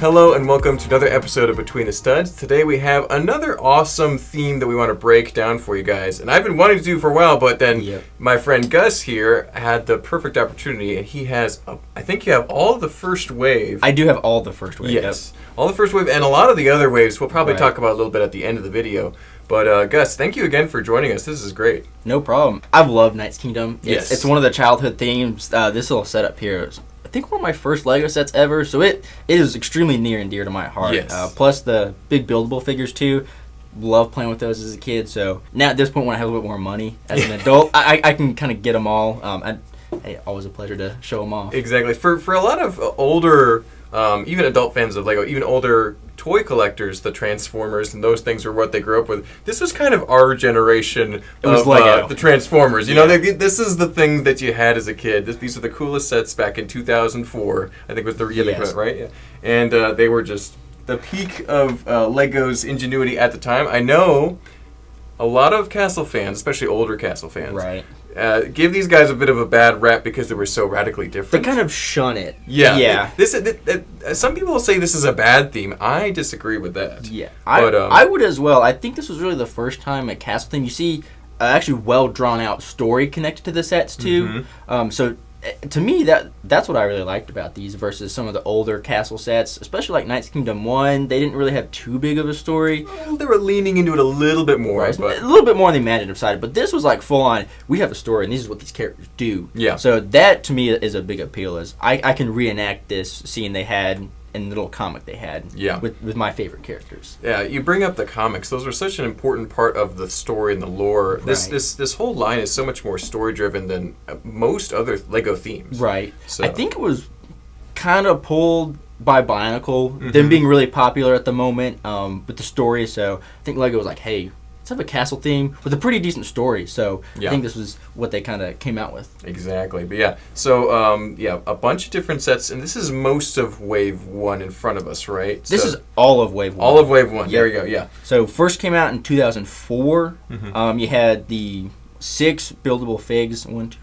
Hello and welcome to another episode of Between the Studs. Today we have another awesome theme that we want to break down for you guys. And I've been wanting to do for a while, but then my friend Gus here had the perfect opportunity, and he has, I think you have all of the first wave. I do have all the first wave. Yes, all the first wave, and a lot of the other waves we'll probably talk about a little bit at the end of the video. But Gus, thank you again for joining us. This is great. No problem. I've loved Knight's Kingdom. It's one of the childhood themes. This little setup here is, I think, one of my first LEGO sets ever, so it is extremely near and dear to my heart. Yes. Plus the big buildable figures too. Love playing with those as a kid. So now at this point, when I have a little bit more money as an adult, I can kind of get them all. Hey, always a pleasure to show them off. Exactly. For a lot of older, even adult fans of LEGO, even older toy collectors, the Transformers and those things were what they grew up with. This was kind of our generation of the Transformers. You know, this is the thing that you had as a kid. These are the coolest sets back in 2004. I think was the right? Yeah. And they were just the peak of LEGO's ingenuity at the time. I know a lot of Castle fans, especially older Castle fans, give these guys a bit of a bad rap because they were so radically different. They kind of shun it. Yeah. Some people say this is a bad theme. I disagree with that. Yeah, I would as well. I think this was really the first time at Castle theme you see actually well drawn out story connected to the sets too. So to me, that's what I really liked about these versus some of the older Castle sets, especially like Knight's Kingdom 1. They didn't really have too big of a story. Well, they were leaning into it a little bit more. Right. But a little bit more on the imaginative side. But this was like full on, we have a story and this is what these characters do. Yeah. So that to me is a big appeal. Is I can reenact this scene they had in the little comic they had with my favorite characters. Yeah, you bring up the comics. Those were such an important part of the story and the lore. Right. This whole line is so much more story-driven than most other LEGO themes. Right. So. I think it was kind of pulled by Bionicle, them being really popular at the moment with the story. So I think LEGO was like, hey, let's have a Castle theme with a pretty decent story. So I think this was what they kind of came out with. Exactly. But yeah, so a bunch of different sets, and this is most of Wave 1 in front of us, right? This is all of Wave 1. All of Wave 1. There we go, yeah. So first came out in 2004. You had the 6 buildable figs, 1, 2,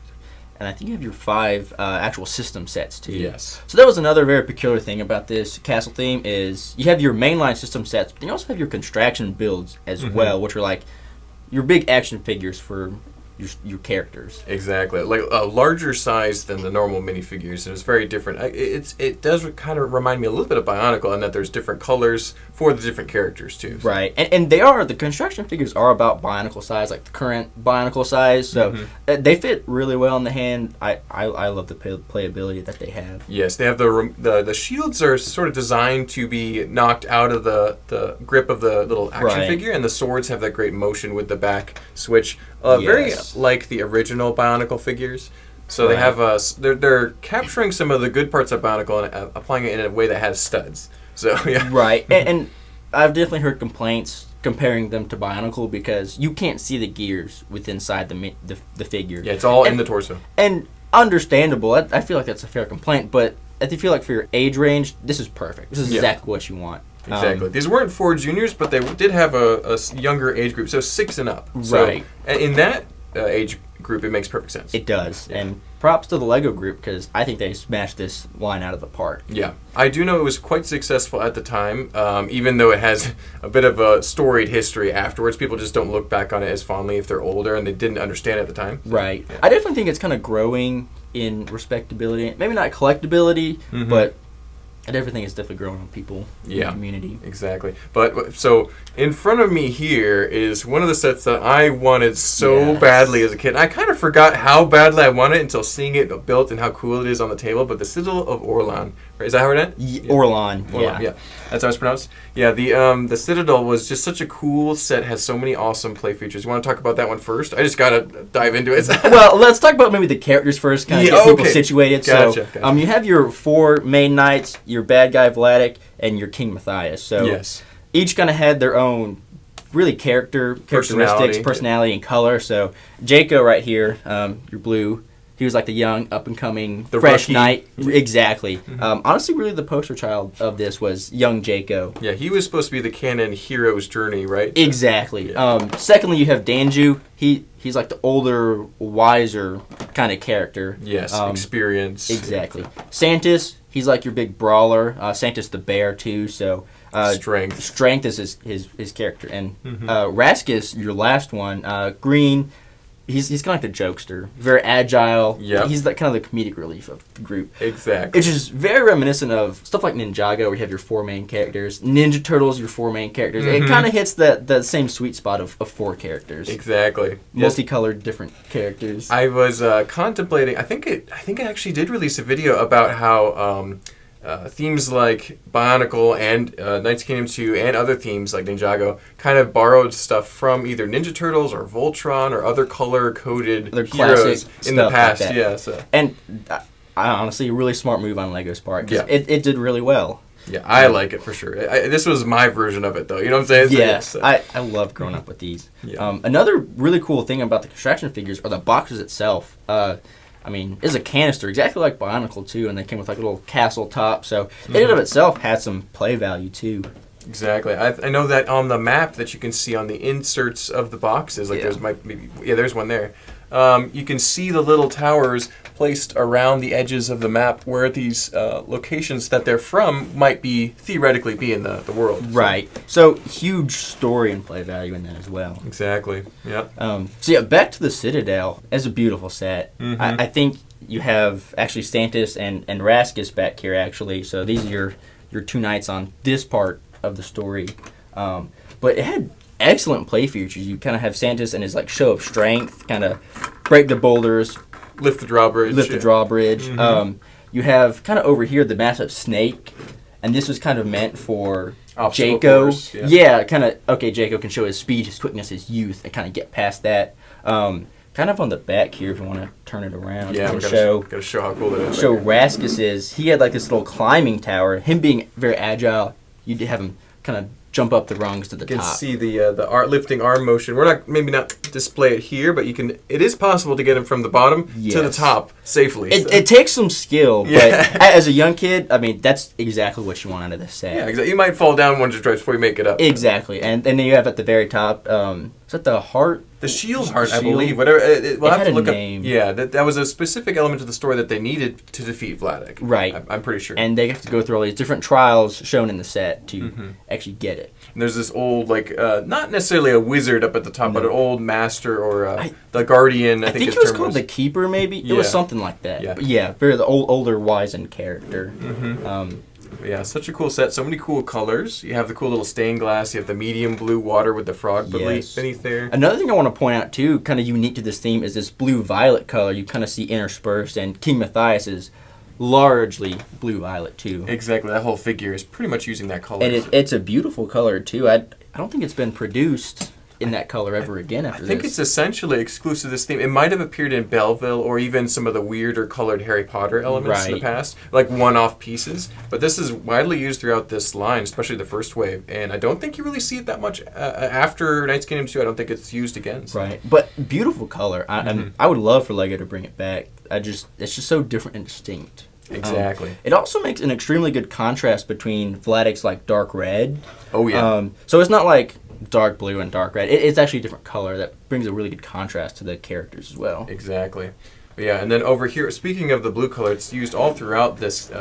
and I think you have your 5 actual system sets too. Yes. So that was another very peculiar thing about this Castle theme is you have your mainline system sets, but you also have your construction builds as well, which are like your big action figures for your characters. Exactly, like a larger size than the normal minifigures, and it's very different. It does kind of remind me a little bit of Bionicle in that there's different colors for the different characters too. Right, and the construction figures are about Bionicle size, like the current Bionicle size, so they fit really well in the hand. I love the playability that they have. Yes, they have the shields are sort of designed to be knocked out of the grip of the little action figure, and the swords have that great motion with the back switch. Very like the original Bionicle figures. So they have they're capturing some of the good parts of Bionicle and applying it in a way that has studs. So yeah. Right, and I've definitely heard complaints comparing them to Bionicle because you can't see the gears inside the figure. Yeah, it's all in the torso. And understandable. I feel like that's a fair complaint, but I feel like for your age range, this is perfect. This is exactly what you want. Exactly. These weren't for juniors, but they did have a younger age group, so 6 and up. Right. So in that age group, it makes perfect sense. It does. Yeah. And props to the LEGO group because I think they smashed this line out of the park. Yeah. I do know it was quite successful at the time, even though it has a bit of a storied history afterwards. People just don't look back on it as fondly if they're older and they didn't understand it at the time. Right. Yeah. I definitely think it's kind of growing in respectability. Maybe not collectability, but everything is definitely growing on people in the community. Exactly. But so in front of me here is one of the sets that I wanted so badly as a kid. I kind of forgot how badly I wanted it until seeing it built and how cool it is on the table. But the Citadel of Orlan. Is that how it is? Orlan. Yeah. That's how it's pronounced. Yeah, the Citadel was just such a cool set. Has so many awesome play features. You want to talk about that one first? I just gotta dive into it. Well, let's talk about maybe the characters first. Kind of get people situated. Gotcha. You have your 4 main knights, your bad guy Vladic, and your King Matthias. So each kind of had their own really characteristics, personality, and color. So Jayco right here, your blue. He was like the young, up-and-coming, fresh knight. Exactly. Honestly, really the poster child of this was young Jayco. Yeah, he was supposed to be the canon hero's journey, right? Exactly. Yeah. Secondly, you have Danju. He's like the older, wiser kind of character. Yes, experience. Exactly. Santis, He's like your big brawler. Santa's the bear too. So strength is his character. And Raskus, your last one, green. He's kind of like the jokester, very agile. Yeah, he's kind of the comedic relief of the group. Exactly. It's just very reminiscent of stuff like Ninjago, where you have your 4 main characters. Ninja Turtles, your 4 main characters. It kind of hits the same sweet spot of 4 characters. Exactly. Multicolored, different characters. I was contemplating. I think it actually did release a video about how themes like Bionicle and Knights Kingdom 2 and other themes like Ninjago kind of borrowed stuff from either Ninja Turtles or Voltron or other color-coded heroes in the past. Like yeah, so. And honestly, a really smart move on Lego's part. Yeah. It did really well. Yeah, I like it for sure. This was my version of it, though. You know what I'm saying? Yes, so. I love growing up with these. Yeah. Another really cool thing about the construction figures are the boxes itself. I mean, it's a canister, exactly like Bionicle, too, and they came with like a little castle top, so it in and of itself had some play value, too. Exactly. I know that on the map that you can see on the inserts of the boxes, like there's one there. You can see the little towers placed around the edges of the map where these locations that they're from might theoretically be in the world. Right. So huge story and play value in that as well. Exactly. Yeah. Back to the Citadel. It's a beautiful set. I think you have actually Santis and Raskus back here actually. So these are your 2 knights on this part of the story. But it had excellent play features. You kind of have Santis and his like show of strength, kind of break the boulders, lift the drawbridge. You have kind of over here the massive snake, and this was kind of meant for Obstacle Jayco. Course, Jayco can show his speed, his quickness, his youth, and kind of get past that. Kind of on the back here, if you want to turn it around. Yeah, gotta show how cool it is. Show Raskus is. He had like this little climbing tower. Him being very agile, you'd have him kind of jump up the rungs to the top. You can see the lifting arm motion. We're not display it here, but it is possible to get him from the bottom to the top safely. It takes some skill, but as a young kid, I mean, that's exactly what you want out of this set. Yeah, exactly. You might fall down once or twice before you make it up. Exactly, and then you have at the very top, is that the heart? The shield heart, I believe. Whatever. We'll have to look name. Up. Yeah, that was a specific element of the story that they needed to defeat Vladic. Right. I'm pretty sure. And they have to go through all these different trials shown in the set to actually get it. And there's this old, not necessarily a wizard up at the top, but an old master or the guardian. I think it was called the Keeper, maybe. Yeah. It was something like that. Yeah. But yeah, very the older wizened character. Yeah, such a cool set. So many cool colors. You have the cool little stained glass. You have the medium blue water with the frog beneath there. Another thing I want to point out, too, kind of unique to this theme, is this blue-violet color you kind of see interspersed. And King Matthias is largely blue-violet, too. Exactly. That whole figure is pretty much using that color. And it's a beautiful color, too. I don't think it's been produced in that color ever again after this. I think it's essentially exclusive to this theme. It might have appeared in Belleville or even some of the weirder colored Harry Potter elements in the past, like one-off pieces. But this is widely used throughout this line, especially the first wave. And I don't think you really see it that much after Knights Kingdom 2. I don't think it's used again. So. Right, but beautiful color. I would love for LEGO to bring it back. It's just so different and distinct. Exactly. It also makes an extremely good contrast between Vladic's like dark red. Oh yeah. So it's not like dark blue and dark red. It's actually a different color that brings a really good contrast to the characters as well. Exactly. But yeah, and then over here, speaking of the blue color, it's used all throughout this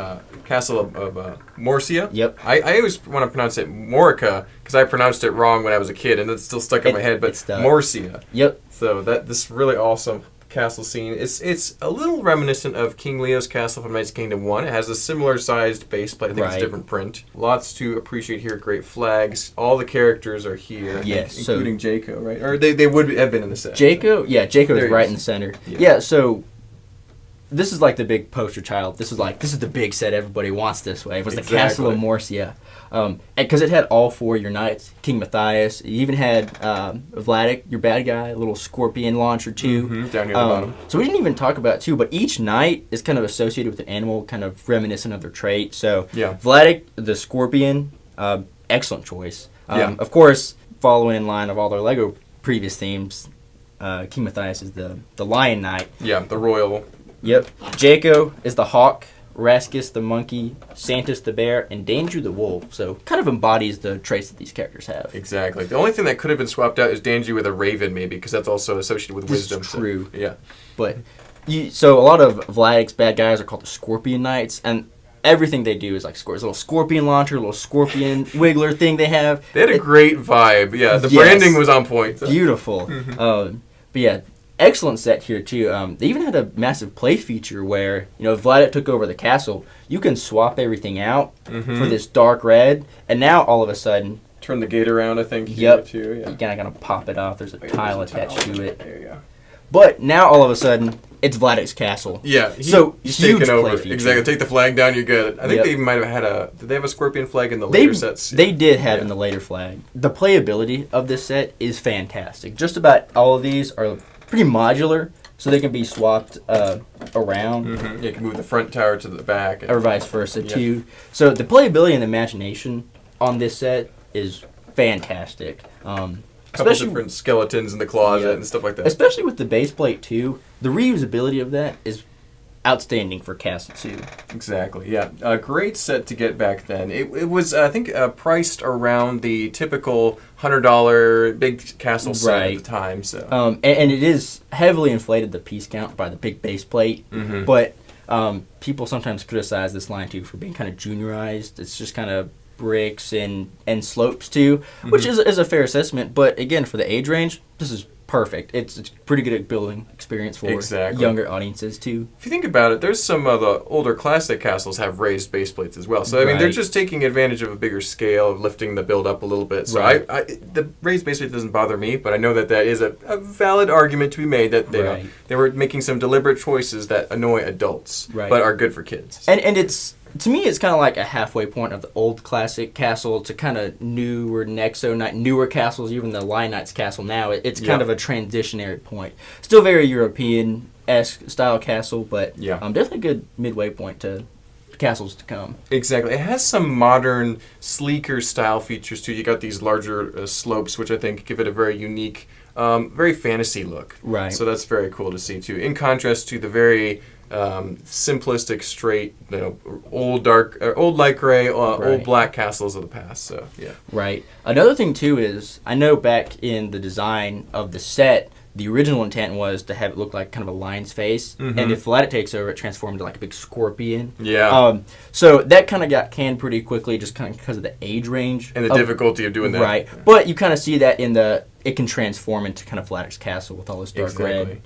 castle of Morcia. Yep. I always want to pronounce it Morica because I pronounced it wrong when I was a kid, and it's still stuck in my head. But Morcia. Yep. So this really awesome castle scene. It's a little reminiscent of King Leo's castle from Knights Kingdom 1. It has a similar sized base plate. I think it's a different print. Lots to appreciate here. Great flags. All the characters are here. Yes. Including Jayco, right? Or they would have been in the set. Jayco? Yeah, Jayco is right in the center. Yeah, so this is like the big poster child. This is the big set everybody wants this way. It was the Castle of Morcia. Because it had all 4 of your knights. King Matthias. You even had Vladic, your bad guy, a little scorpion launcher too. Down here at the bottom. So we didn't even talk about it too, but each knight is kind of associated with an animal, kind of reminiscent of their trait. So Vladic, the scorpion, excellent choice. Of course, following in line of all their LEGO previous themes, King Matthias is the lion knight. Yeah, the royal. Yep. Jayco is the hawk. Raskus the monkey, Santis the bear, and Danju the wolf. So kind of embodies the traits that these characters have. Exactly. The only thing that could have been swapped out is Danju with a raven, maybe, because that's also associated with wisdom. This is true. So, yeah. But so a lot of Vladic's bad guys are called the Scorpion Knights, and everything they do is like there's a little scorpion launcher, a little scorpion wiggler thing they have. They had a great vibe. Yeah, the branding was on point. So. Beautiful. But yeah, excellent set here too. They even had a massive play feature where, if Vladic took over the castle, you can swap everything out for this dark red, and now all of a sudden... Turn the gate around, I think. Yep. Too, yeah. You kind of pop it off. There's a tile attached to it. There you go. But now all of a sudden, it's Vladic's castle. Yeah. He's taken over. Exactly. Take the flag down, you're good. I think they might have had did they have a scorpion flag in the later sets? They did have in the later flag. The playability of this set is fantastic. Just about all of these are pretty modular, so they can be swapped around. You can move the front tower to the back. Or vice versa, too. So the playability and the imagination on this set is fantastic. Especially different skeletons in the closet and stuff like that. Especially with the base plate, too. The reusability of that is outstanding for Castle 2. Exactly, yeah. A great set to get back then. It was, I think, priced around the typical $100 big castle set at the time. So, and it is heavily inflated, the piece count, by the big base plate. But people sometimes criticize this line, too, for being kind of juniorized. It's just kind of bricks and slopes too, which is a fair assessment. But again, for the age range, this is perfect. It's pretty good at building experience for younger audiences too. If you think about it, there's some of the older classic castles have raised base plates as well. So I mean, they're just taking advantage of a bigger scale of lifting the build up a little bit. So the raised base plate doesn't bother me, but I know that is a valid argument to be made that they were making some deliberate choices that annoy adults, but are good for kids. And it's. To me, it's kind of like a halfway point of the old classic castle to kind of newer newer castles, even the Lion Knight's castle now. It's kind of a transitionary point. Still very European-esque style castle, but definitely a good midway point to castles to come. Exactly. It has some modern, sleeker style features, too. You got these larger slopes, which I think give it a very unique, very fantasy look. Right. So that's very cool to see, too. In contrast to the very... simplistic, straight, old light gray, old black castles of the past. So Right. Another thing too is I know back in the design of the set, the original intent was to have it look like kind of a lion's face, and if Vladic takes over, it transformed into like a big scorpion. Yeah. So that kind of got canned pretty quickly, just kind of because of the age range and the difficulty of doing that. Right. But you kind of see that it can transform into kind of Vladic's castle with all this dark red.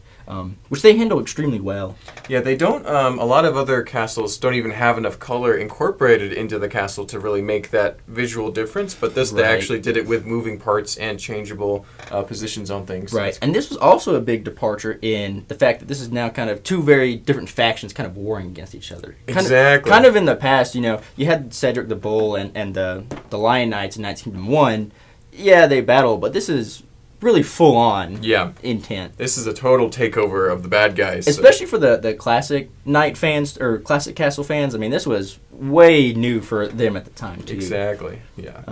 Which they handle extremely well. Yeah, they don't. A lot of other castles don't even have enough color incorporated into the castle to really make that visual difference. But they actually did it with moving parts and changeable positions on things. Right, and this was also a big departure in the fact that this is now kind of two very different factions kind of warring against each other. Kind of in the past, you had Cedric the Bull and the Lion Knights in Knights Kingdom 1. Yeah, they battle, but this is... really full-on intent. This is a total takeover of the bad guys. Especially for the classic Knight fans, or classic Castle fans. I mean, this was way new for them at the time, too. Exactly, yeah.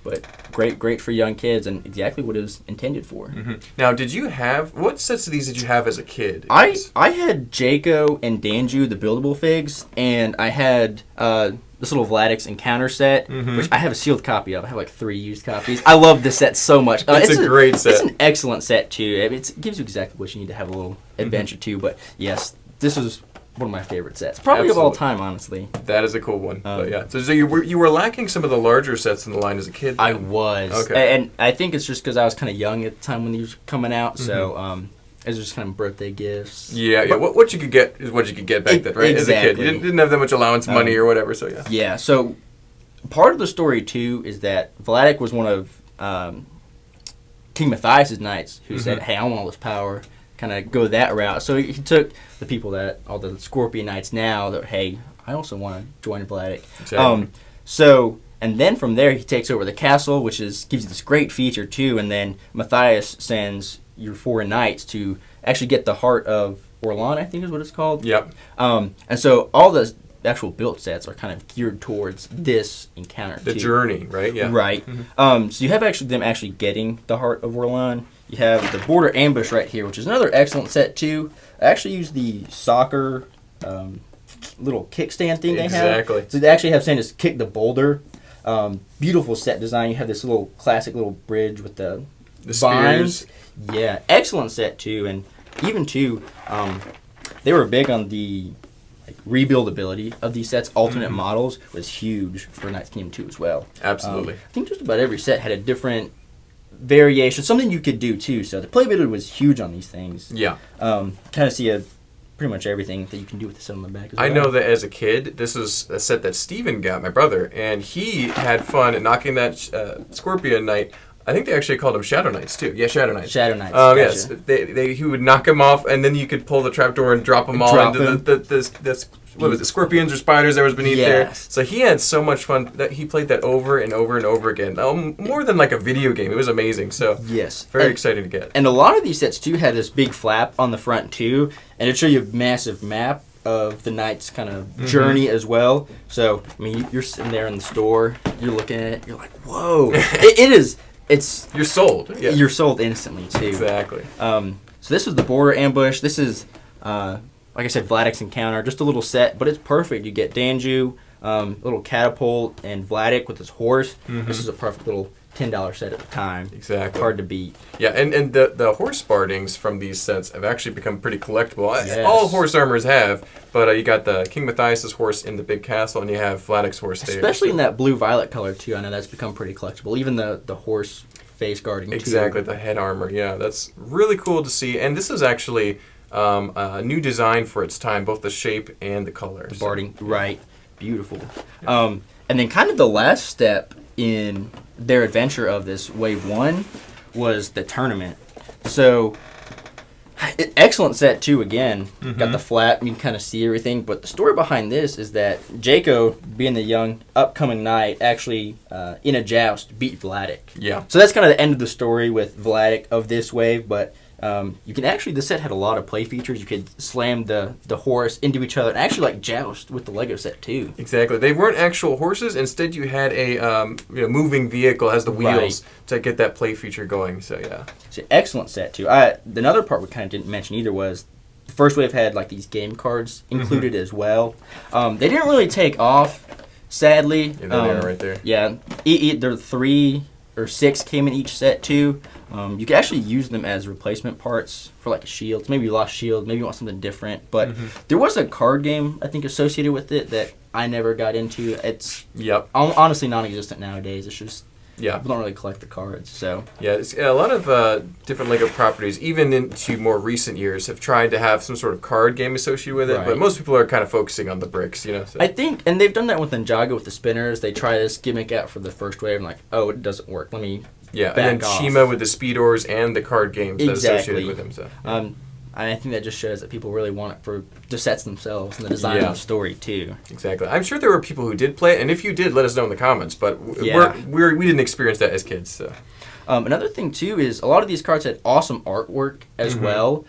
But great for young kids, and exactly what it was intended for. Now, what sets of these did you have as a kid? I had Jayco and Danju, the buildable figs, and I had... this little Vladics Encounter set, which I have a sealed copy of. I have like 3 used copies. I love this set so much. It's a great set. It's an excellent set, too. It gives you exactly what you need to have a little adventure, too. But yes, this is one of my favorite sets. Probably of all time, honestly. That is a cool one. But yeah. So you were lacking some of the larger sets in the line as a kid, then? I was. Okay. And I think it's just because I was kind of young at the time when these were coming out, so... it was just kind of birthday gifts. Yeah. What you could get is what you could get back then, right? Exactly. As a kid, you didn't have that much allowance money or whatever. So yeah. Yeah. So part of the story too is that Vladic was one of King Matthias's knights who said, "Hey, I want all this power." Kind of go that route. So he took the people all the Scorpion Knights now. That hey, I also want to join Vladic. Exactly. And then from there he takes over the castle, which gives you this great feature too. And then Matthias sends your 4 knights to actually get the heart of Orlan, I think is what it's called. Yep. And so all the actual built sets are kind of geared towards this encounter. The journey, right? Yeah. Right. So you have them actually getting the heart of Orlan. You have the border ambush right here, which is another excellent set too. I actually use the soccer little kickstand thing they have. Exactly. So they actually have saying is kick the boulder. Beautiful set design. You have this little classic little bridge with the spears. Yeah, excellent set too, and even too, they were big on the rebuildability of these sets, alternate models, was huge for Knights Kingdom 2 as well. Absolutely. I think just about every set had a different variation, something you could do too. So the playability was huge on these things. Yeah. Kind of see pretty much everything that you can do with the set on the back as well. I know that as a kid, this was a set that Steven got, my brother, and he had fun at knocking that Scorpion Knight. I think they actually called them Shadow Knights too. Yeah, Shadow Knights. Shadow Knights. Gotcha. Yes, he would knock them off, and then you could pull the trapdoor and drop them all into the scorpions or spiders that was beneath there. So he had so much fun that he played that over and over and over again. More than like a video game. It was amazing. So very exciting to get. And a lot of these sets too had this big flap on the front too, and it showed you a massive map of the knight's kind of journey as well. So I mean, you're sitting there in the store, you're looking at it, you're like, whoa! it is. You're sold. Yeah. You're sold instantly too. Exactly. So this was the border ambush. This is, like I said, Vladic's encounter. Just a little set, but it's perfect. You get Danju, little catapult, and Vladic with his horse. This is a perfect little $10 set at the time. Exactly. Hard to beat. Yeah, and the horse Bardings from these sets have actually become pretty collectible. Yes. All horse armors have, but you got the King Matthias' horse in the big castle, and you have Vladic's horse there. Especially in that blue-violet color, too. I know that's become pretty collectible. Even the horse face guarding, too. Exactly, the head armor. Yeah, that's really cool to see. And this is actually a new design for its time, both the shape and the color. The Barding, right. Beautiful. Yeah. And then kind of the last step in their adventure of this Wave 1 was the tournament. So, excellent set too again. Got the flap, you can kind of see everything. But the story behind this is that Jayco, being the young, upcoming knight, actually, in a joust, beat Vladic. Yeah. So that's kind of the end of the story with Vladic of this wave, but you can actually, the set had a lot of play features. You could slam the horse into each other and actually joust with the Lego set too. Exactly. They weren't actual horses. Instead, you had a moving vehicle as the wheels to get that play feature going. So yeah. It's an excellent set too. Another part we kind of didn't mention either was the first wave had these game cards included as well. They didn't really take off, sadly. Yeah, there they are right there. Yeah. There 3 or 6 came in each set too. You can actually use them as replacement parts for a shield. Maybe you lost shield, maybe you want something different. But there was a card game, I think, associated with it that I never got into. It's honestly non-existent nowadays. It's just people don't really collect the cards. So it's, a lot of different Lego properties, even into more recent years, have tried to have some sort of card game associated with it. But most people are kind of focusing on the bricks, So. I think, and they've done that with Ninjago with the spinners. They try this gimmick out for the first wave, and it doesn't work. Let me and then Shima with the speedors and the card games that associated with them. So. I think that just shows that people really want it for the sets themselves and the design of the story too. Exactly. I'm sure there were people who did play it, and if you did, let us know in the comments. But we didn't experience that as kids. So. Another thing too is a lot of these cards had awesome artwork as well,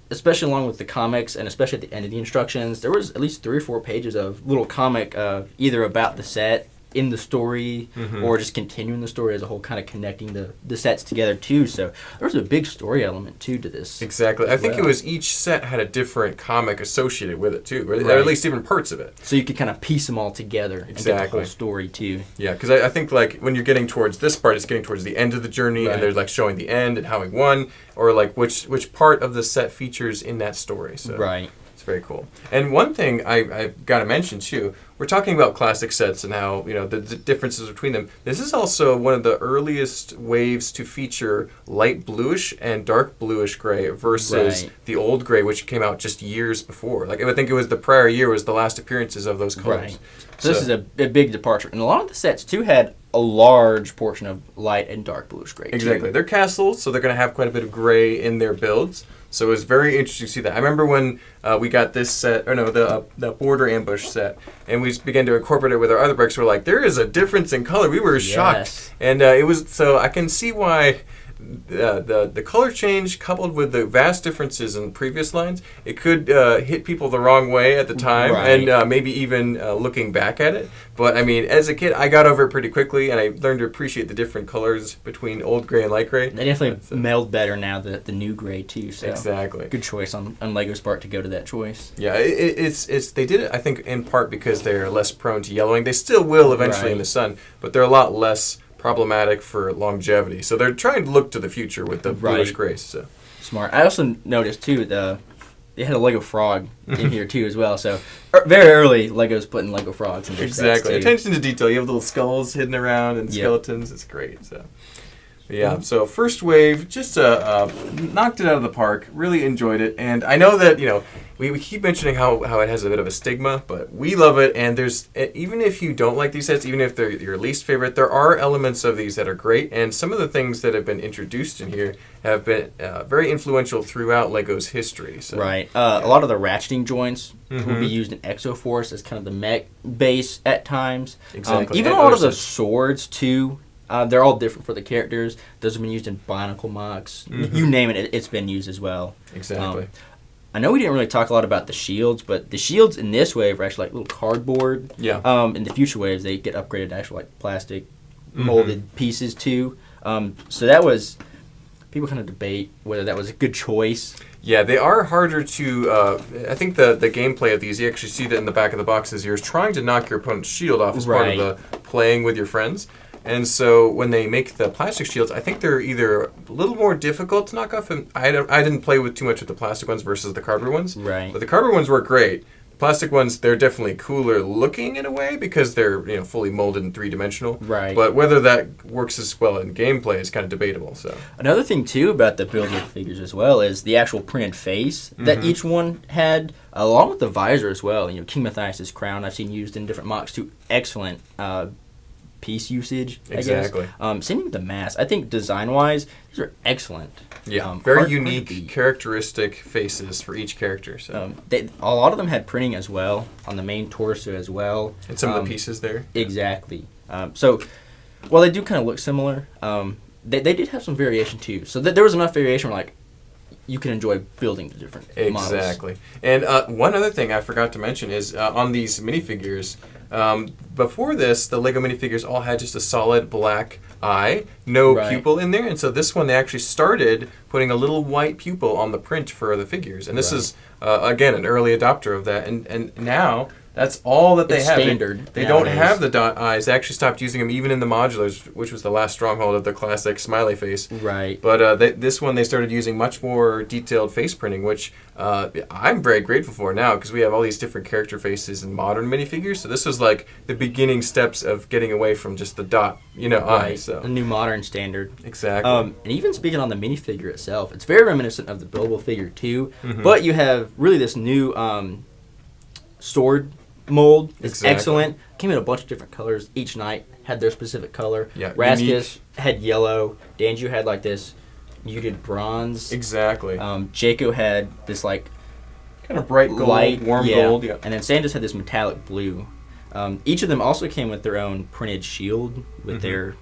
especially along with the comics, and especially at the end of the instructions. There was at least 3 or 4 pages of little comic either about the set, in the story, or just continuing the story as a whole, kind of connecting the sets together too. So there was a big story element too to this. Exactly. I think it was each set had a different comic associated with it too, or at least different parts of it. So you could kind of piece them all together and get the whole story too. Yeah, because I think when you're getting towards this part, it's getting towards the end of the journey, and there's showing the end and how he won, or which part of the set features in that story. So it's very cool. And one thing I've got to mention too. We're talking about classic sets and how, the differences between them. This is also one of the earliest waves to feature light bluish and dark bluish gray versus the old gray, which came out just years before. I think it was the prior year was the last appearances of those colors. Right. So this is a big departure. And a lot of the sets, too, had a large portion of light and dark bluish gray, Exactly. They're castles, so they're going to have quite a bit of gray in their builds. So it was very interesting to see that. I remember when we got this set, the border ambush set, and we began to incorporate it with our other bricks. We're like, there is a difference in color. We were shocked. And it was, so I can see why the color change coupled with the vast differences in previous lines, it could hit people the wrong way at the time, and maybe even looking back at it. But I mean, as a kid, I got over it pretty quickly, and I learned to appreciate the different colors between old gray and light gray. They definitely meld better now, the new gray too. So exactly, good choice on Lego's part to go to that choice. Yeah, it's they did it, I think, in part because they're less prone to yellowing. They still will eventually in the sun, but they're a lot less problematic for longevity. So they're trying to look to the future with the bluish grays. So. Smart. I also noticed too they had a Lego frog in here too as well. So very early, Lego's putting Lego frogs in their sets too. Attention to detail. You have little skulls hidden around and skeletons. It's great. So. Yeah, so first wave, just knocked it out of the park. Really enjoyed it, and I know that we keep mentioning how it has a bit of a stigma, but we love it. And there's even if you don't like these sets, even if they're your least favorite, there are elements of these that are great. And some of the things that have been introduced in here have been very influential throughout Lego's history. So. Right, a lot of the ratcheting joints will be used in Exoforce as kind of the mech base at times. Exactly, even a lot of the swords too. They're all different for the characters. Those have been used in Bionicle Mox. You name it, it's been used as well. Exactly. I know we didn't really talk a lot about the shields, but the shields in this wave are actually like little cardboard. Yeah. In the future waves, they get upgraded to actual like plastic molded pieces too. So that was, people kind of debate whether that was a good choice. Yeah, they are harder to. I think the gameplay of these, you actually see that in the back of the boxes. You're trying to knock your opponent's shield off as part of the playing with your friends. And so when they make the plastic shields, I think they're either a little more difficult to knock off. And I didn't play with too much with the plastic ones versus the cardboard ones. Right. But the cardboard ones work great. The plastic ones, they're definitely cooler looking in a way because they're fully molded and three-dimensional. Right. But whether that works as well in gameplay is kind of debatable. So another thing too about the build figures as well is the actual printed face that each one had, along with the visor as well. King Matthias' crown I've seen used in different mocks too. Excellent. Piece usage, exactly. I guess. Same with the mask. I think design-wise, these are excellent. Yeah, very unique, characteristic faces for each character. So a lot of them had printing as well on the main torso as well. And some of the pieces there. Exactly. So while they do kind of look similar, they did have some variation too. So there was enough variation where you can enjoy building the different models. Exactly. And one other thing I forgot to mention is on these minifigures. Before this, the Lego minifigures all had just a solid black eye, no pupil in there, and so this one they actually started putting a little white pupil on the print for the figures, and this is again an early adopter of that, and now that's all that they have. Standard. They don't have the dot eyes. They actually stopped using them even in the modulars, which was the last stronghold of the classic smiley face. Right. But this one they started using much more detailed face printing, which I'm very grateful for now because we have all these different character faces in modern minifigures. So this was like the beginning steps of getting away from just the dot, eye. So a new modern standard. Exactly. And even speaking on the minifigure itself, it's very reminiscent of the buildable figure too. But you have really this new sword mold. It's excellent. Came in a bunch of different colors. Each knight had their specific color. Yeah, Raskus had yellow. Danju had like this muted bronze. Exactly. Jayco had this like kind of bright gold, light, warm gold. Yeah. And then Sandus had this metallic blue. Each of them also came with their own printed shield with their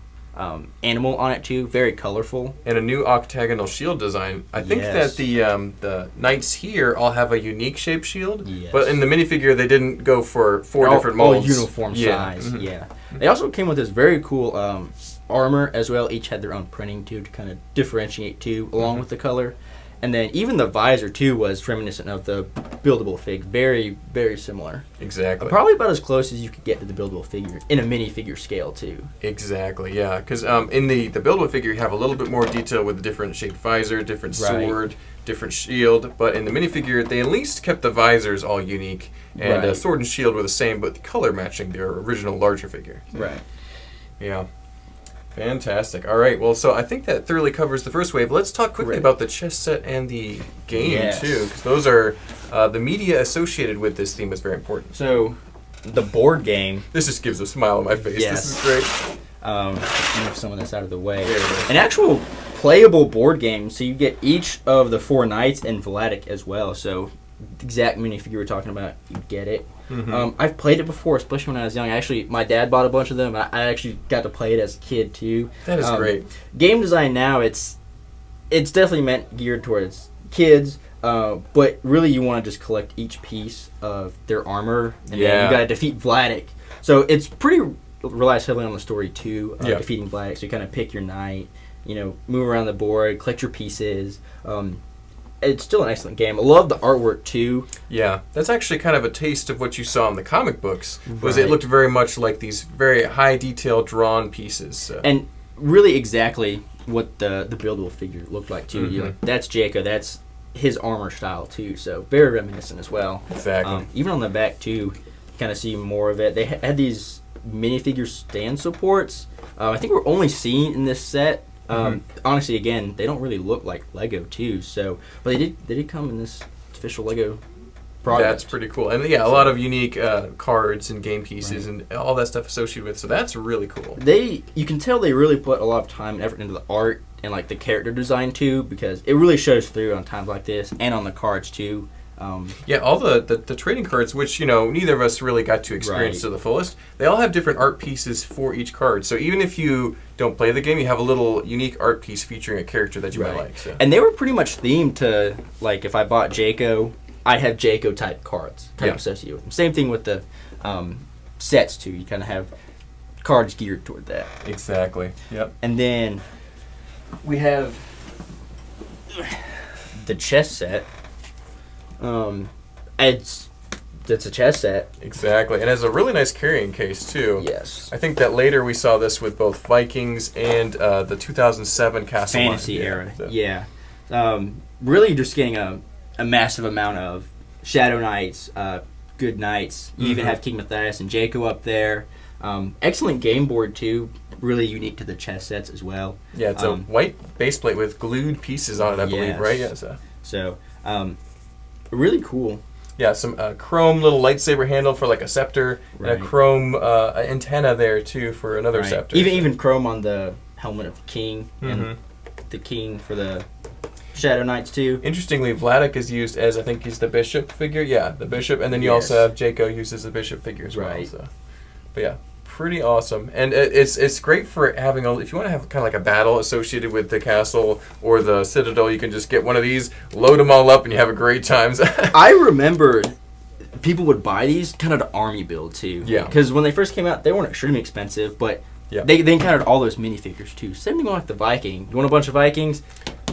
animal on it too, very colorful. And a new octagonal shield design. I think that the knights here all have a unique shaped shield, but in the minifigure they didn't go for four different molds. All uniform size, They also came with this very cool armor as well. Each had their own printing too to kind of differentiate too, along with the color. And then even the visor too was reminiscent of the buildable fig, very, very similar. Exactly. Probably about as close as you could get to the buildable figure in a minifigure scale too. Exactly, yeah. Because in the buildable figure you have a little bit more detail with the different shaped visor, different sword, different shield. But in the minifigure they at least kept the visors all unique, and sword and shield were the same, but the color matching their original larger figure. Right. Yeah. Fantastic. All right. Well, so I think that thoroughly covers the first wave. Let's talk quickly about the chess set and the game, too, because those are the media associated with this theme is very important. So, the board game. This just gives a smile on my face. Yes. This is great. Move some of this out of the way. An actual playable board game. So you get each of the 4 knights and Vladic as well. So, the exact minifigure you were talking about, you get it. I've played it before, especially when I was young. My dad bought a bunch of them. I actually got to play it as a kid too. That is great. Game design now, it's definitely meant geared towards kids, but really you want to just collect each piece of their armor, and then you got to defeat Vladic. So it's pretty relies heavily on the story too, defeating Vladic. So you kind of pick your knight, move around the board, collect your pieces. It's still an excellent game. I love the artwork too. Yeah, that's actually kind of a taste of what you saw in the comic books. Was it looked very much like these very high detail drawn pieces. So. And really exactly what the buildable figure looked like too. You're like, that's Jayco, that's his armor style too, so very reminiscent as well. Exactly. Even on the back too, you kind of see more of it. They had these minifigure stand supports. I think we're only seeing in this set. Honestly, again, they don't really look like Lego too. So, but they did come in this official Lego product. That's pretty cool, and yeah, a lot of unique cards and game pieces and all that stuff associated with. So that's really cool. You can tell they really put a lot of time and effort into the art and like the character design too, because it really shows through on times like this and on the cards too. Yeah, all the trading cards, which neither of us really got to experience to the fullest, they all have different art pieces for each card. So even if you don't play the game, you have a little unique art piece featuring a character that you might like. So. And they were pretty much themed to, like, if I bought Jayco, I'd have Jayco type cards kind of associated with them. Same thing with the sets too. You kind of have cards geared toward that. Exactly. Yep. And then we have the chess set. It's a chess set. Exactly, and it has a really nice carrying case too. Yes. I think that later we saw this with both Vikings and the 2007 Castle Fantasy era. So. Yeah. Really just getting a massive amount of Shadow Knights, Good Knights. You even have King Matthias and Jayco up there. Excellent game board too. Really unique to the chess sets as well. Yeah, it's a white baseplate with glued pieces on it, I believe, right? Yeah. So, really cool. Yeah, some chrome little lightsaber handle for like a scepter, and a chrome antenna there too for another scepter. Even chrome on the helmet of the king, and the king for the Shadow Knights too. Interestingly, Vladic is used as, I think he's the bishop figure. Yeah, the bishop, and then you also have Jayco used as the bishop figure as well. So. But yeah, pretty awesome, and it's great for having if you want to have kind of like a battle associated with the castle or the Citadel, you can just get one of these, load them all up, and you have a great time. I remember people would buy these kind of to army build too. Yeah, because when they first came out, they weren't extremely expensive, but they encountered all those minifigures too. Same thing like the Viking. You want a bunch of Vikings?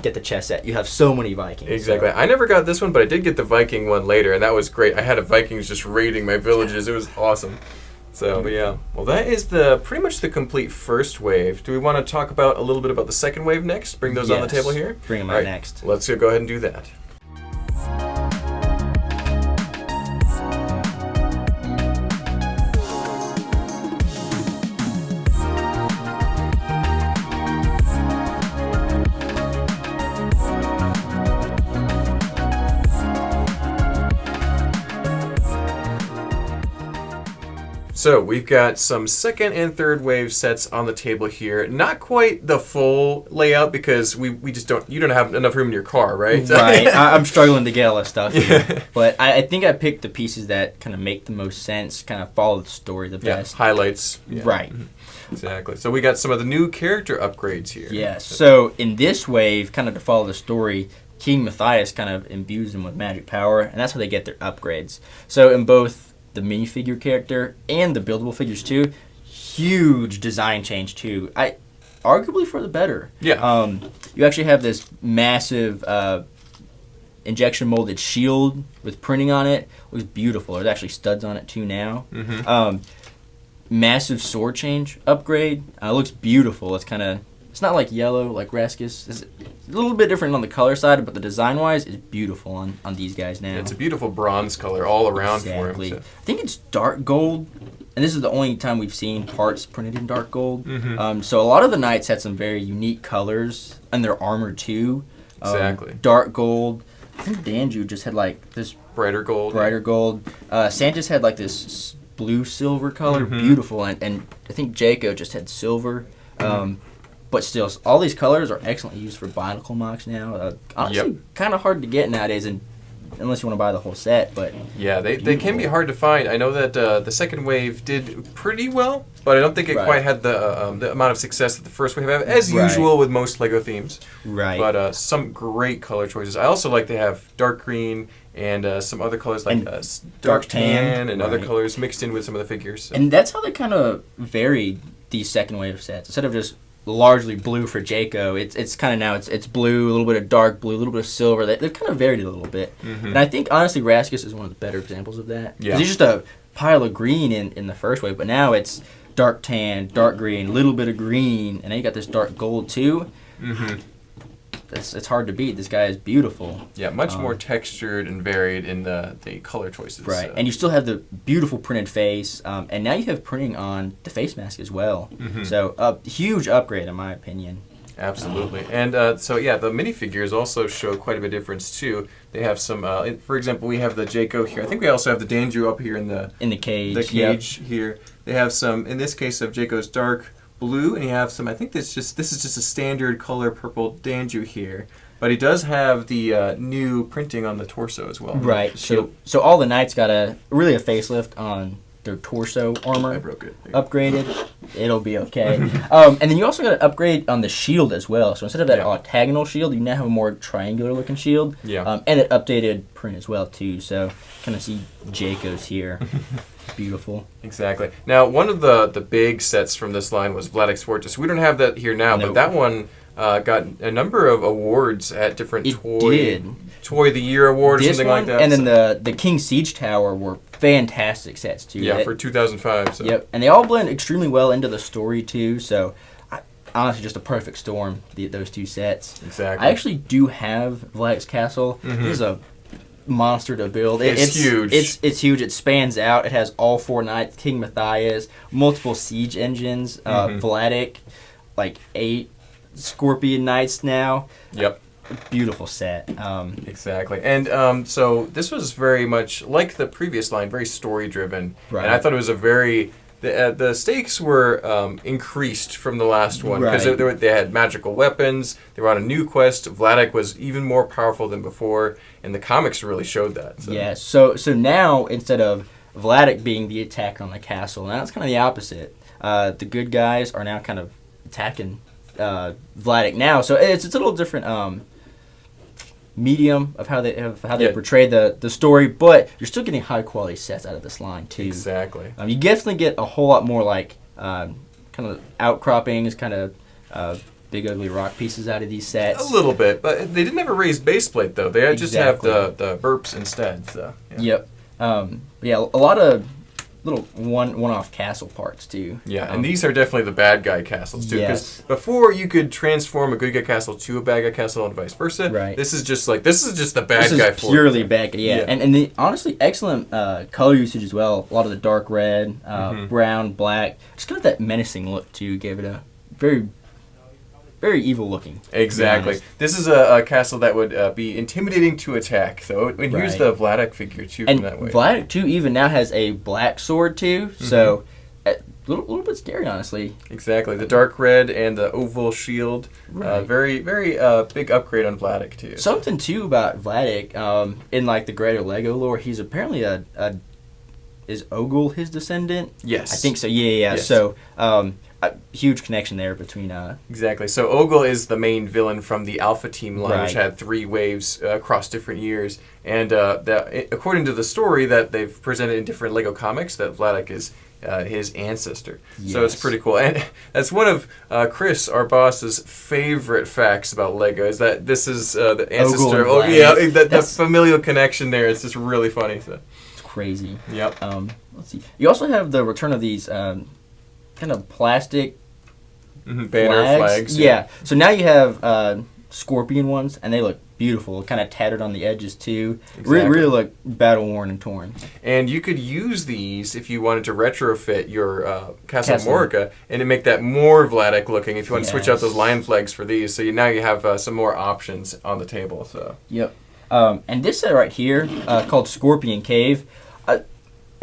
Get the chess set. You have so many Vikings. Exactly. So. I never got this one, but I did get the Viking one later, and that was great. I had a Vikings just raiding my villages. It was awesome. So, but yeah. Well, that is pretty much the complete first wave. Do we want to talk about a little bit about the second wave next? Bring those on the table here? Bring them out next. Let's go ahead and do that. So we've got some second and third wave sets on the table here. Not quite the full layout because we just you don't have enough room in your car, right? Right. I'm struggling to get all that stuff here. But I think I picked the pieces that kind of make the most sense, kind of follow the story the best. Highlights. Yeah. Right. Exactly. So we got some of the new character upgrades here. Yes. So in this wave, kind of to follow the story, King Matthias kind of imbues them with magic power, and that's how they get their upgrades. So in both the minifigure character and the buildable figures too, huge design change too. Arguably for the better. Yeah. You actually have this massive injection molded shield with printing on it. It looks beautiful. There's actually studs on it too now. Massive sword change upgrade. It looks beautiful. It's not like yellow like Raskus. It's a little bit different on the color side, but the design-wise is beautiful on these guys now. It's a beautiful bronze color all around for him. So. I think it's dark gold, and this is the only time we've seen parts printed in dark gold. So a lot of the knights had some very unique colors, and their armor too. Exactly. Dark gold. I think Danju just had like this brighter gold. Santos had like this blue-silver color, beautiful, and I think Jayco just had silver. But still, all these colors are excellently used for Bionicle mocks now. Honestly, kind of hard to get nowadays, unless you want to buy the whole set. But yeah, they can be hard to find. I know that the second wave did pretty well, but I don't think it quite had the amount of success that the first wave had, as usual with most LEGO themes. Right. But some great color choices. I also like they have dark green and some other colors like dark tan and other colors mixed in with some of the figures. So. And that's how they kind of varied these second wave sets. Instead of just largely blue for Jayco, it's kind of now it's blue, a little bit of dark blue, a little bit of silver. They've kind of varied it a little bit. And I think honestly Raskus is one of the better examples of that. Yeah. He's just a pile of green in the first wave, but now it's dark tan, dark green, a little bit of green, and then you got this dark gold too. it's hard to beat. This guy is beautiful. Yeah, much more textured and varied in the color choices. Right, so. and you still have the beautiful printed face, and now you have printing on the face mask as well. Mm-hmm. So a huge upgrade in my opinion. Absolutely. And so, yeah, the minifigures also show quite a bit of difference, too. They have some, for example, we have the Jayco here. I think we also have the Danju up here in the cage. The cage here. They have some, in this case, of Jayco's dark blue, and you have some, I think this is just a standard color purple Danju here. But he does have the new printing on the torso as well. Right. So all the knights got a facelift on their torso armor. I broke it. Upgraded. It'll be okay. And then you also got an upgrade on the shield as well. So instead of that octagonal shield, you now have a more triangular looking shield. Yeah. And an updated print as well too. So kind of see Jayco's here. Beautiful. Exactly. Now, one of the big sets from this line was Vladic's Fortress. We don't have that here now, but that one got a number of awards at different Toy of the Year award or something like that. And then the King Siege Tower were fantastic sets too. Yeah, for 2005. So. Yep, and they all blend extremely well into the story too. So, honestly, just a perfect storm. Those two sets. Exactly. I actually do have Vladic's Castle. Mm-hmm. This is a monster to build. It's huge. It's huge. It spans out. It has all 4 knights, King Matthias, multiple siege engines, Vladic, like 8 Scorpion Knights now. Yep. Beautiful set. Exactly. And so this was very much like the previous line, very story driven. Right. And I thought it was a very the stakes were increased from the last one because they had magical weapons. They were on a new quest. Vladic was even more powerful than before, and the comics really showed that. So. Yeah. So now instead of Vladic being the attacker on the castle, now it's kind of the opposite. The good guys are now kind of attacking Vladic now. So it's a little different medium of how they portray the story, but you're still getting high quality sets out of this line too. Exactly. You definitely get a whole lot more like kind of outcroppings, kind of big ugly rock pieces out of these sets. A little bit, but they didn't have a raised base plate though. They just have the burps instead. So yeah. Yep. A lot of little one-off castle parts too. Yeah, and these are definitely the bad guy castles too. Because before you could transform a good guy castle to a bad guy castle and vice versa. Right. This is just the bad guy. This is purely bad guy. Yeah. And the honestly excellent color usage as well. A lot of the dark red, brown, black. Just kind of that menacing look too. Gave it a very, very evil looking. Exactly. This is a castle that would be intimidating to attack. So and here's the Vladic figure too. And from that way. Vladic too even now has a black sword too. Mm-hmm. So a little bit scary, honestly. Exactly. The dark red and the oval shield. Right. Very very big upgrade on Vladic too. Something too about Vladic in like the greater Lego lore. He's apparently is Ogul his descendant? Yes. I think so. Yeah. Yes. So. A huge connection there between... Exactly. So Ogul is the main villain from the Alpha Team line, which had 3 waves across different years. And according to the story that they've presented in different Lego comics, that Vladic is his ancestor. Yes. So it's pretty cool. And that's one of Chris, our boss's favorite facts about Lego, is that this is the ancestor. Oh, yeah, the familial connection there is just really funny. So. It's crazy. Yep. Let's see. You also have the return of these... kind of plastic banner flags. Yeah. So now you have scorpion ones, and they look beautiful. Kind of tattered on the edges too. Exactly. Really look battle worn and torn. And you could use these if you wanted to retrofit your Castle Morcia and to make that more Vladic looking. If you want to switch out those lion flags for these, so now you have some more options on the table. So. Yep. And this set right here, called Scorpion Cave.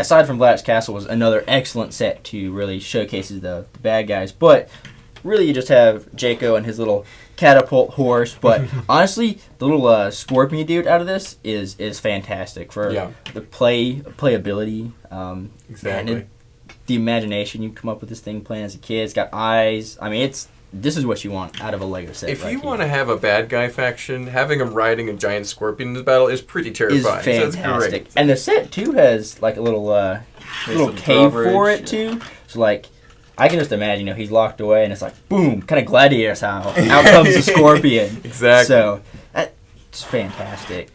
Aside from Vladic's Castle, was another excellent set to really showcases the bad guys. But really, you just have Jayco and his little catapult horse. But honestly, the little scorpion dude out of this is fantastic for the playability. Exactly. And the imagination you come up with this thing playing as a kid. It's got eyes. I mean, this is what you want out of a Lego set. If you want to have a bad guy faction, having him riding a giant scorpion in the battle is pretty terrifying. It's fantastic. So great. And the set too has like a little cave for it too. So like I can just imagine, he's locked away and it's like boom, kind of gladiator style. Out comes the scorpion. Exactly. So it's fantastic.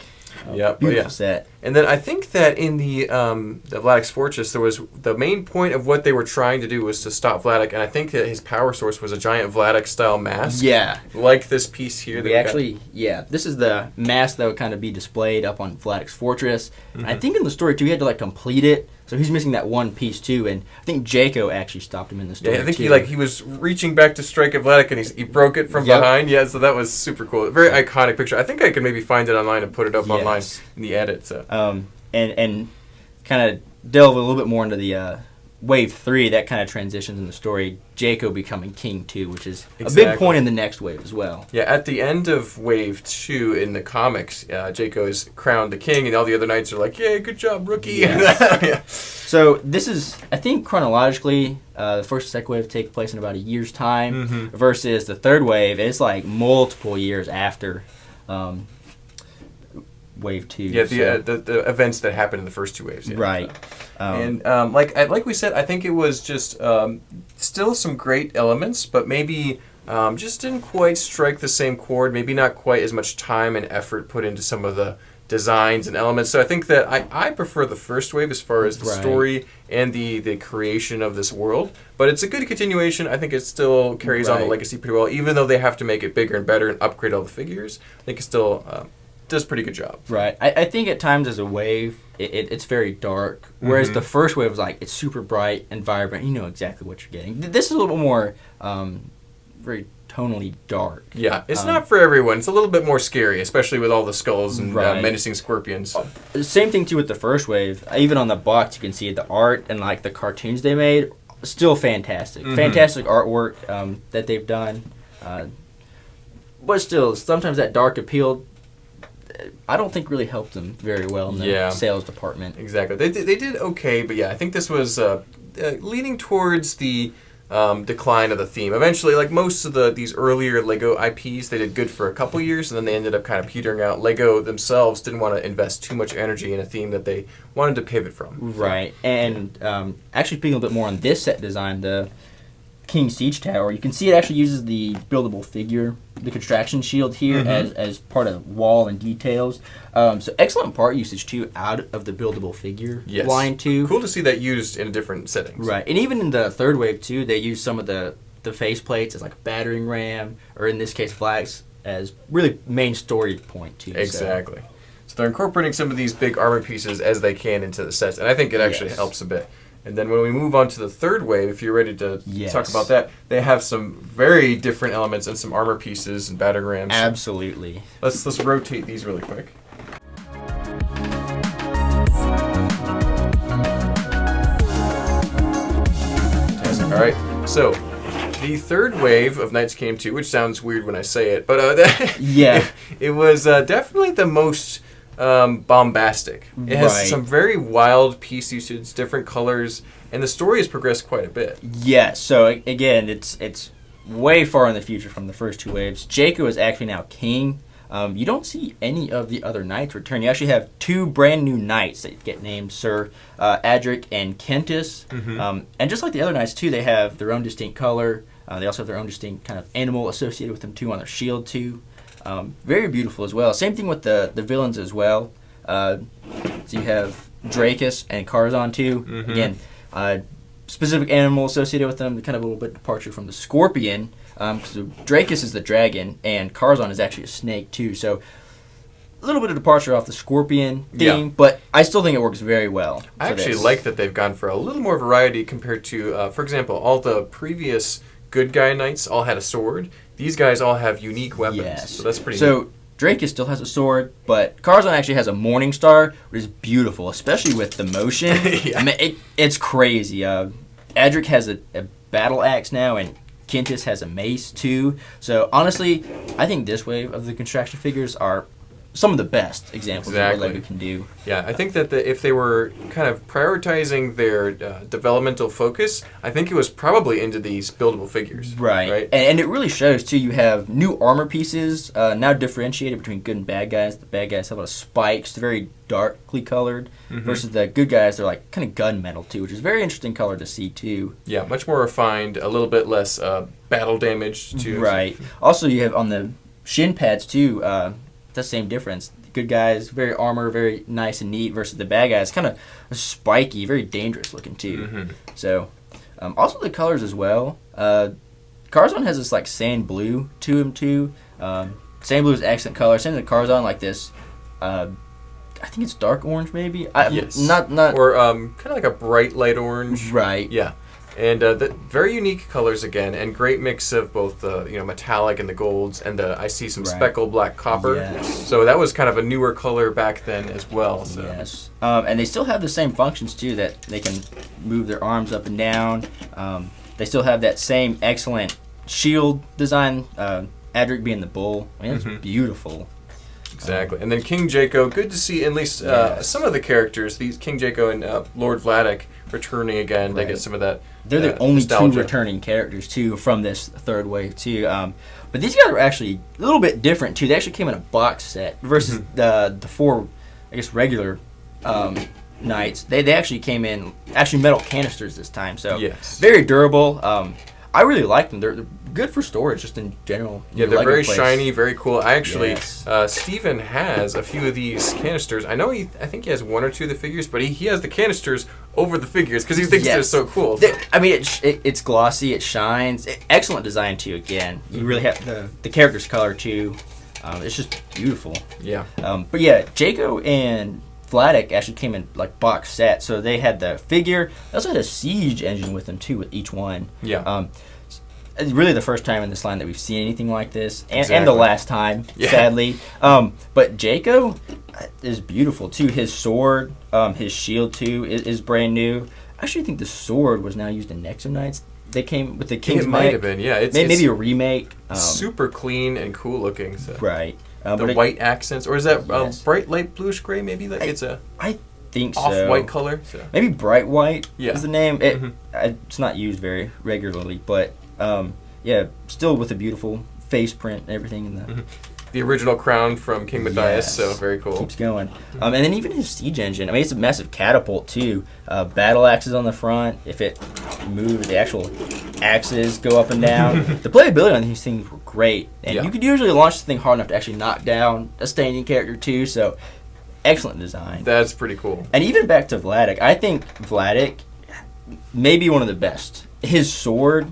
Beautiful set. And then I think that in the Vladic's Fortress, there was the main point of what they were trying to do was to stop Vladic, and I think that his power source was a giant Vladic-style mask. Yeah. Like this piece here. This is the mask that would kind of be displayed up on Vladic's Fortress. Mm-hmm. I think in the story, too, he had to, complete it. So he's missing that one piece, too, and I think Jayco actually stopped him in the story, I think he was reaching back to strike at Vladic, and he broke it from behind. Yeah, so that was super cool. Very iconic picture. I think I could maybe find it online and put it up online in the edit. So. And kind of delve a little bit more into the Wave 3, that kind of transitions in the story. Jayco becoming king, too, which is a big point in the next wave as well. Yeah, at the end of Wave 2 in the comics, Jayco is crowned the king, and all the other knights are like, yay, good job, rookie. Yeah. So this is, I think, chronologically, the first and second wave take place in about a year's time, versus the third wave, it's multiple years after Wave 2. Yeah, the events that happened in the first two waves. Yeah. Right. And like we said, I think it was just still some great elements, but maybe just didn't quite strike the same chord. Maybe not quite as much time and effort put into some of the designs and elements. So I think that I prefer the first wave as far as the story and the creation of this world. But it's a good continuation. I think it still carries on the legacy pretty well, even though they have to make it bigger and better and upgrade all the figures. I think it still does a pretty good job. Right. I think at times as a wave, it's very dark, whereas the first wave was it's super bright and vibrant. You know exactly what you're getting. This is a little more very tonally dark. Yeah, it's not for everyone. It's a little bit more scary, especially with all the skulls and menacing scorpions. Same thing, too, with the first wave. Even on the box, you can see the art and the cartoons they made. Still fantastic. Fantastic artwork that they've done. But still, sometimes that dark appeal, I don't think really helped them very well in the sales department. Exactly. They did okay, but I think this was leaning towards the decline of the theme. Eventually, most of these earlier Lego IPs, they did good for a couple years, and then they ended up kind of petering out. Lego themselves didn't want to invest too much energy in a theme that they wanted to pivot from. Right. And actually speaking a little bit more on this set design, the King Siege Tower, you can see it actually uses the buildable figure, the construction shield here, as part of wall and details. So excellent part usage, too, out of the buildable figure line, too. Cool to see that used in different settings. Right. And even in the third wave, too, they use some of the face plates as a battering ram, or in this case, flags, as really main story point, too. Exactly. So they're incorporating some of these big armor pieces as they can into the sets, and I think it actually helps a bit. And then when we move on to the third wave, if you're ready to talk about that, they have some very different elements and some armor pieces and battering rams. Absolutely. Let's rotate these really quick. Fantastic. All right. So the third wave of Knights Came 2, which sounds weird when I say it, but it was definitely the most bombastic. It has some very wild piece usage, different colors, and the story has progressed quite a bit. Yeah, so again, it's way far in the future from the first two waves. Jayco is actually now king. You don't see any of the other knights return. You actually have two brand new knights that get named Sir Adric and Kentis. And just like the other knights, too, they have their own distinct color. They also have their own distinct kind of animal associated with them, too, on their shield, too. Very beautiful as well. Same thing with the villains as well. So you have Dracus and Karzon too. Again, specific animal associated with them. Kind of a little bit departure from the scorpion. So Dracus is the dragon, and Karzon is actually a snake too. So a little bit of departure off the scorpion theme, but I still think it works very well. I actually like that they've gone for a little more variety compared to, for example, all the previous good guy knights all had a sword. These guys all have unique weapons, so that's pretty neat. Dracus still has a sword, but Karzon actually has a Morning Star, which is beautiful, especially with the motion. I mean, it's crazy. Adric has a battle axe now, and Kentis has a mace too. So honestly, I think this wave of the construction figures are some of the best examples of what Lego can do. Yeah, I think that if they were kind of prioritizing their developmental focus, I think it was probably into these buildable figures. Right? And it really shows, too. You have new armor pieces, now differentiated between good and bad guys. The bad guys have a lot of spikes, very darkly colored, versus the good guys, they're kind of gunmetal, too, which is a very interesting color to see, too. Yeah, much more refined, a little bit less battle damage, too. Right. Also, you have on the shin pads, too, the same difference. good guys, very armor, very nice and neat, versus the bad guys, kind of spiky, very dangerous looking too. So, also the colors as well. Carzon has this like sand blue to him too. Sand blue is excellent color. Same as the Carzon, like this. I think it's dark orange, maybe. Yes. Not or kind of like a bright light orange. Right. Yeah. And the very unique colors again, and great mix of both the metallic and the golds, and I see some speckled black copper. Yes. So that was kind of a newer color back then as well. So. Yes. And they still have the same functions too, that they can move their arms up and down. They still have that same excellent shield design. Adric being the bull. I mean, that's beautiful. Exactly. And then King Jayco, good to see at least some of the characters, these King Jayco and Lord Vladic, returning again. They get some of that. They're the only nostalgia. 2 returning characters too from this third wave too. But these guys are actually a little bit different too. They actually came in a box set versus the 4, I guess, regular knights. They actually came in metal canisters this time. So very durable. I really like them. They're good for storage, just in general. Yeah, they're very shiny, very cool. I actually, Steven has a few of these canisters. I know I think he has 1 or 2 of the figures, but he has the canisters over the figures because he thinks they're so cool. I mean, it's glossy, it shines. Excellent design too. Again, you really have the character's color too. It's just beautiful. Yeah. But yeah, Jayco and Vladic actually came in like box set, so they had the figure. They also had a siege engine with them too, with each one. Yeah. It's really the first time in this line that we've seen anything like this, and the last time, sadly. But Jayco is beautiful too. His sword, his shield too, is brand new. I actually think the sword was now used in Nexo Knights. They came with the King's It might have been, yeah. Maybe a remake. Super clean and cool looking. So. Right. The white accents, or is that bright light bluish gray? Maybe it's a. I think so. Off-white color. So. Maybe bright white is the name. It's not used very regularly, but still with a beautiful face print and everything in the original crown from King Matthias. So very cool. Keeps going. And then even his siege engine. I mean, it's a massive catapult too. Battle axes on the front. If it moves, the actual axes go up and down. The playability on these things were great, and you could usually launch this thing hard enough to actually knock down a standing character too. So excellent design. That's pretty cool. And even back to Vladic, I think Vladic may be one of the best. His sword.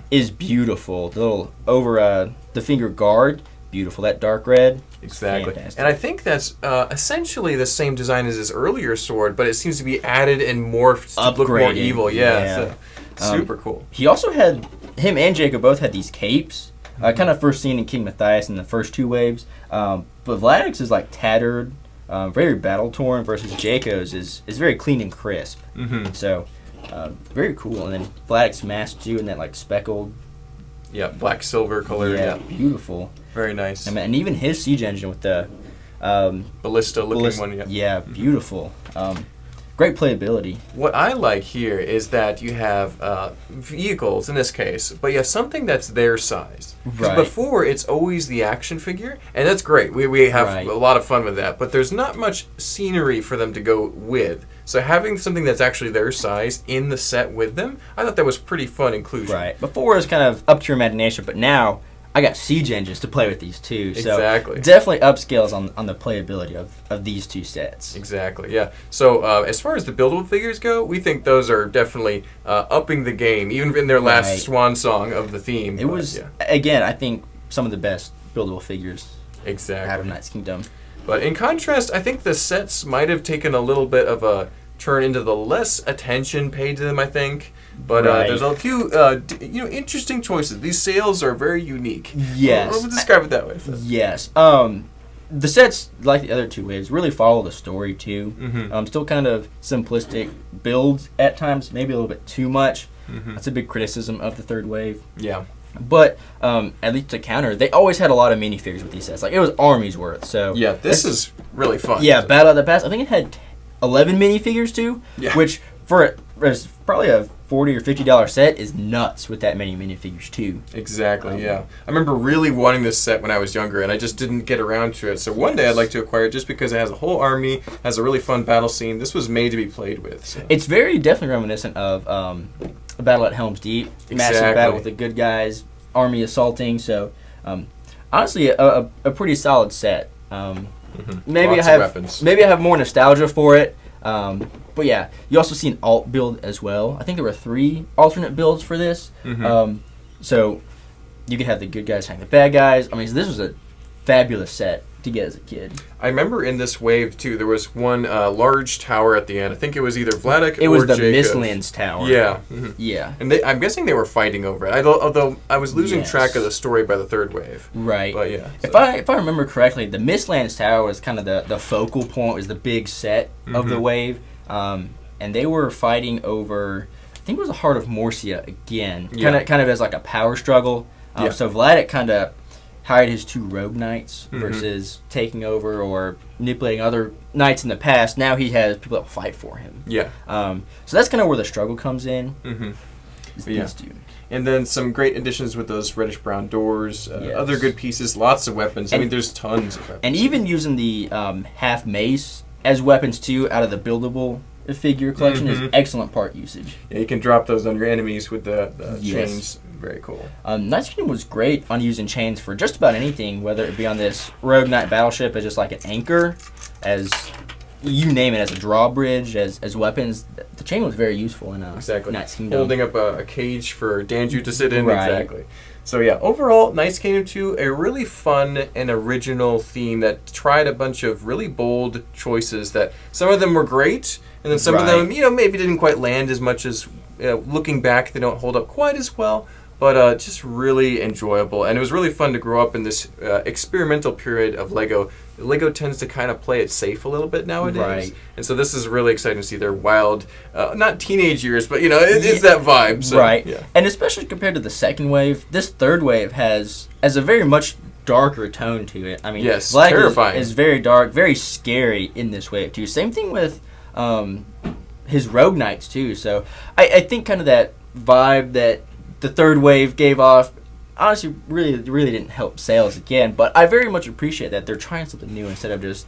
Is beautiful. The little over the finger guard, beautiful. That dark red. Exactly. Fantastic. And I think that's essentially the same design as his earlier sword, but it seems to be added and morphed to look more evil. Yeah. So, super cool. He also had, him and Jayco both had these capes. Kind of first seen in King Matthias in the first 2 waves. But Vladic's is like tattered, very battle torn, versus Jayco's is very clean and crisp. So. Very cool. And then Vladic's mask too, and that like speckled, black silver color. Yeah, beautiful. Very nice. And even his siege engine with the ballista looking one. Yeah, beautiful. Great playability. What I like here is that you have vehicles in this case, but you have something that's their size. Because before it's always the action figure, and that's great. We have a lot of fun with that, but there's not much scenery for them to go with. So having something that's actually their size in the set with them, I thought that was pretty fun inclusion. Right. Before it was kind of up to your imagination, but now I got siege engines to play with these too. So definitely upscales on the playability of these 2 sets. Exactly, yeah. So as far as the buildable figures go, we think those are definitely upping the game, even in their last swan song of the theme. It was, again, I think some of the best buildable figures out of Knights Kingdom. But in contrast, I think the sets might have taken a little bit of a turn into the less attention paid to them, I think. But there's a few interesting choices. These sales are very unique. Yes. We'll describe it that way. So. Yes. The sets, like the other 2 waves, really follow the story too. Still kind of simplistic builds at times, maybe a little bit too much. That's a big criticism of the 3rd wave. Yeah. But at least to counter, they always had a lot of minifigures with these sets. Like, it was armies worth. So yeah, this is really fun. Yeah, Battle of the Past. I think it had 11 minifigures too, which for probably a $40 or $50 set is nuts with that many minifigures too. Exactly, yeah. I remember really wanting this set when I was younger, and I just didn't get around to it. So one day I'd like to acquire it just because it has a whole army, has a really fun battle scene. This was made to be played with. So. It's very definitely reminiscent of a battle at Helm's Deep. Massive battle with the good guys, army assaulting. So honestly, a pretty solid set. Maybe I have more nostalgia for it. But yeah, you also see an alt build as well. I think there were 3 alternate builds for this. So you could have the good guys hang the bad guys. I mean, this was a fabulous set to get as a kid. I remember in this wave too, there was one large tower at the end. I think it was either Vladic or Jayco. It was the Mistlands tower. Yeah. Yeah. And I'm guessing they were fighting over it. Although I was losing track of the story by the 3rd wave. Right. But yeah. So. If I remember correctly, the Mistlands tower was kind of the focal point, was the big set of the wave. And they were fighting over, I think it was the heart of Morcia again. Kind of as like a power struggle. So Vladic kind of hired his 2 rogue knights versus taking over or manipulating other knights in the past. Now he has people that will fight for him. Yeah. So that's kind of where the struggle comes in. These two. And then some great additions with those reddish-brown doors, other good pieces, lots of weapons. I mean, there's tons of weapons. And even using the half mace as weapons, too, out of the buildable figure collection is excellent part usage. Yeah, you can drop those on your enemies with the chains. Very cool. Knights Kingdom was great on using chains for just about anything, whether it be on this Rogue Knight battleship as just like an anchor, as you name it, as a drawbridge, as weapons. The chain was very useful in Knights Kingdom. Holding up a cage for Danju to sit in. Right. Exactly. So yeah, overall, Knights Kingdom 2, a really fun and original theme that tried a bunch of really bold choices that some of them were great, and then some of them, maybe didn't quite land as much as, looking back, they don't hold up quite as well. But just really enjoyable. And it was really fun to grow up in this experimental period of LEGO. LEGO tends to kind of play it safe a little bit nowadays. Right. And so this is really exciting to see their wild, not teenage years, but, it's that vibe. So, right. Yeah. And especially compared to the second wave, this third wave has a very much darker tone to it. I mean, Vlad terrifying. Is very dark, very scary in this wave, too. Same thing with his Rogue Knights, too. So I think kind of that vibe that the third wave gave off, honestly, really didn't help sales again. But I very much appreciate that they're trying something new instead of just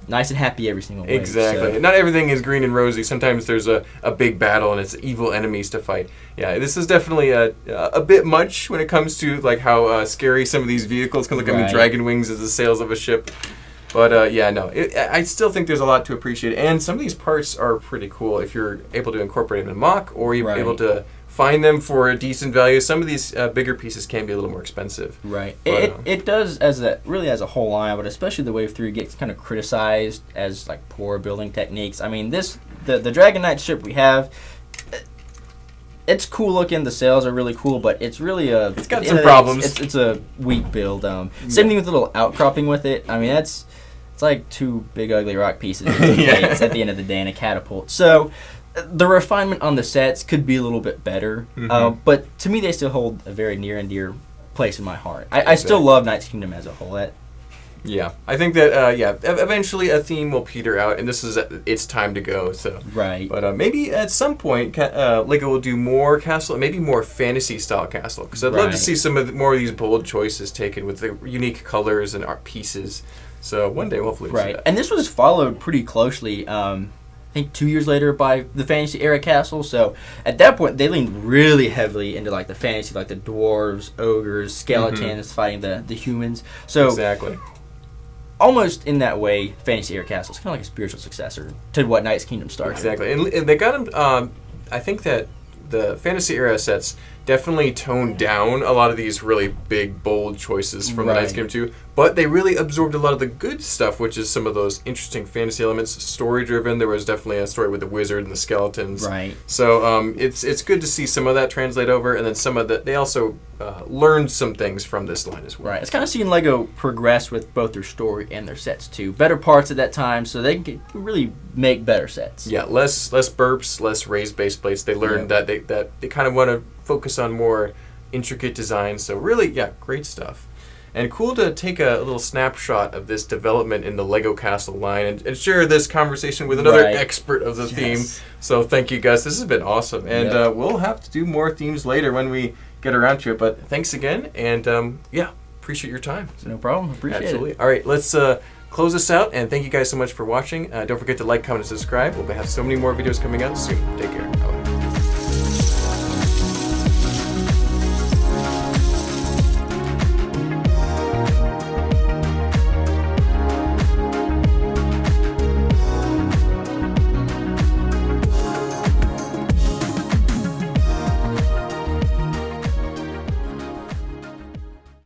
nice and happy every single wave. Exactly. So. Not everything is green and rosy. Sometimes there's a big battle and it's evil enemies to fight. Yeah, this is definitely a bit much when it comes to like how scary some of these vehicles can look. I mean, dragon wings as the sails of a ship. But I still think there's a lot to appreciate. And some of these parts are pretty cool if you're able to incorporate them in mock or you're able to find them for a decent value. Some of these bigger pieces can be a little more expensive. Right. But, it does as a whole line, but especially the Wave 3 gets kind of criticized as like poor building techniques. I mean, the Dragon Knight ship we have, it's cool looking. The sails are really cool, but it's really it's got some problems. It's a weak build. Same thing with the little outcropping with it. I mean, it's like 2 big ugly rock pieces at the end of the day in a catapult. So the refinement on the sets could be a little bit better, but to me they still hold a very near and dear place in my heart. I still love Knights Kingdom as a whole. I think that eventually a theme will peter out, and this is its time to go. So but maybe at some point LEGO will do more castle, maybe more fantasy style castle, because I'd love to see more of these bold choices taken with the unique colors and art pieces. So one day hopefully we'll see that. And this was followed pretty closely. I think 2 years later by the Fantasy Era Castle. So at that point, they leaned really heavily into like the fantasy, like the dwarves, ogres, skeletons fighting the humans. So exactly, almost in that way, Fantasy Era Castle is kind of like a spiritual successor to what Knights Kingdom started. Exactly, and they got them. I think that the Fantasy Era sets definitely toned down a lot of these really big, bold choices from the Knights Kingdom 2, but they really absorbed a lot of the good stuff, which is some of those interesting fantasy elements, story-driven. There was definitely a story with the wizard and the skeletons. Right. So it's good to see some of that translate over, and then some of that, they also learned some things from this line as well. Right. It's kind of seeing LEGO progress with both their story and their sets, too. Better parts at that time, so they can really make better sets. Yeah, less burps, less raised base plates. They learned that they kind of want to focus on more intricate design. So really, great stuff. And cool to take a little snapshot of this development in the LEGO Castle line and share this conversation with another expert of the theme. So thank you, Gus. This has been awesome. And we'll have to do more themes later when we get around to it. But thanks again. And appreciate your time. No problem. Appreciate it. All right, let's close this out. And thank you guys so much for watching. Don't forget to like, comment, and subscribe. We'll have so many more videos coming out soon. Take care. Bye.